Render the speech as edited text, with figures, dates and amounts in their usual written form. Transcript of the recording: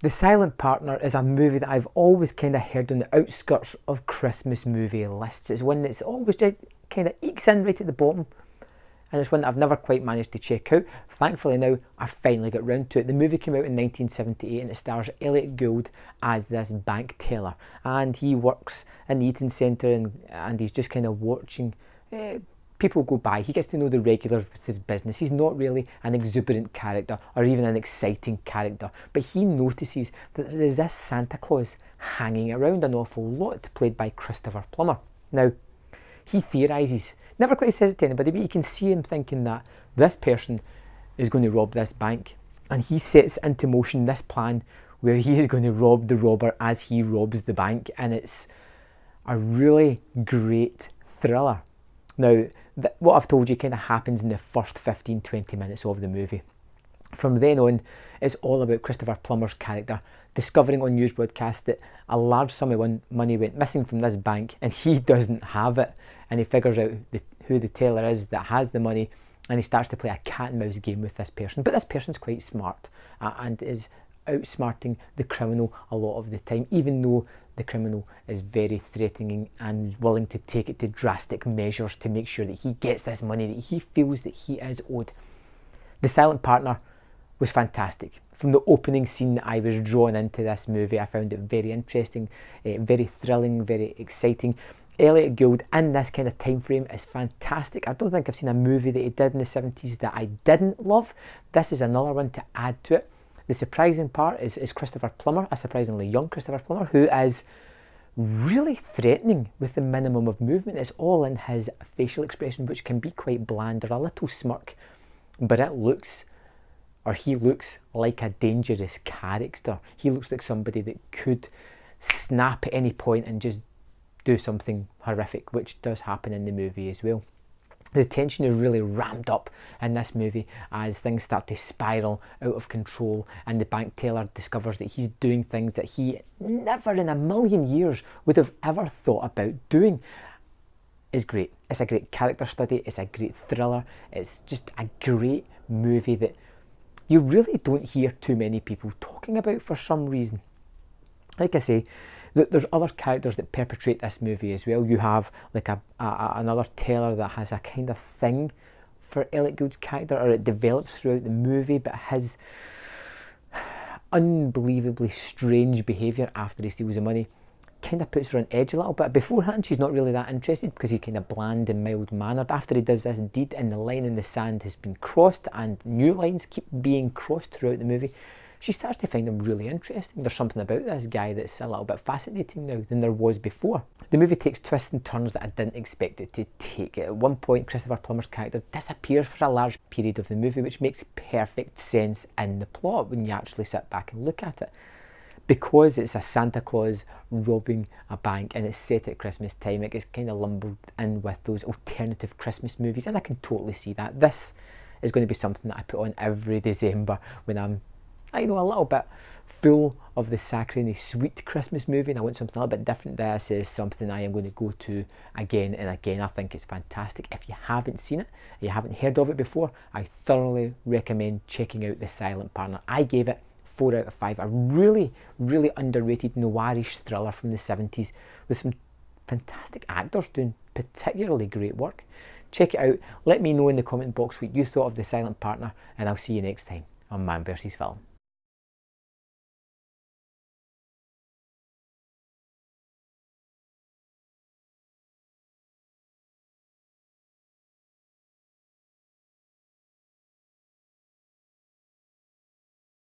The Silent Partner is a movie that I've always kind of heard on the outskirts of Christmas movie lists. It's one that's always kind of ekes in right at the bottom, and it's one that I've never quite managed to check out. Thankfully now I finally got round to it. The movie came out in 1978 and it stars Elliot Gould as this bank teller, and he works in the eating centre and he's just kind of watching people go by. He gets to know the regulars with his business. He's not really an exuberant character or even an exciting character, but he notices that there is this Santa Claus hanging around an awful lot, played by Christopher Plummer. Now, he theorises, never quite says it to anybody, but you can see him thinking that this person is going to rob this bank, and he sets into motion this plan where he is going to rob the robber as he robs the bank, and it's a really great thriller. Now, what I've told you kind of happens in the first 15-20 minutes of the movie. From then on, it's all about Christopher Plummer's character discovering on news broadcasts that a large sum of money went missing from this bank and he doesn't have it, and he figures out who the teller is that has the money, and he starts to play a cat and mouse game with this person. But this person's quite smart and is outsmarting the criminal a lot of the time, even though the criminal is very threatening and willing to take it to drastic measures to make sure that he gets this money that he feels that he is owed. The Silent Partner was fantastic. From the opening scene, I was drawn into this movie. I found it very interesting, very thrilling, very exciting. Elliot Gould in this kind of time frame is fantastic. I don't think I've seen a movie that he did in the 70s that I didn't love. This is another one to add to it. The surprising part is Christopher Plummer, a surprisingly young Christopher Plummer, who is really threatening with the minimum of movement. It's all in his facial expression, which can be quite bland or a little smirk, but he looks like a dangerous character. He looks like somebody that could snap at any point and just do something horrific, which does happen in the movie as well. The tension is really ramped up in this movie as things start to spiral out of control, and the bank teller discovers that he's doing things that he never in a million years would have ever thought about doing. It's great. It's a great character study. It's a great thriller. It's just a great movie that you really don't hear too many people talking about for some reason. Like I say, there's other characters that perpetrate this movie as well. You have like another teller that has a kind of thing for Elliot Gould's character, or it develops throughout the movie, but his unbelievably strange behaviour after he steals the money kind of puts her on edge a little bit. Beforehand, she's not really that interested because he's kind of bland and mild-mannered. After he does this deed and the line in the sand has been crossed and new lines keep being crossed throughout the movie, she starts to find him really interesting. There's something about this guy that's a little bit fascinating now than there was before. The movie takes twists and turns that I didn't expect it to take. At one point, Christopher Plummer's character disappears for a large period of the movie, which makes perfect sense in the plot when you actually sit back and look at it. Because it's a Santa Claus robbing a bank and it's set at Christmas time, it gets kind of lumbered in with those alternative Christmas movies, and I can totally see that. This is going to be something that I put on every December when I'm a little bit full of the saccharine sweet Christmas movie and I want something a little bit different. This is something I am going to go to again and again. I think it's fantastic. If you haven't seen it, you haven't heard of it before, I thoroughly recommend checking out The Silent Partner. I gave it 4 out of 5. A really, really underrated noirish thriller from the 70s with some fantastic actors doing particularly great work. Check it out. Let me know in the comment box what you thought of The Silent Partner, and I'll see you next time on Man vs. Film.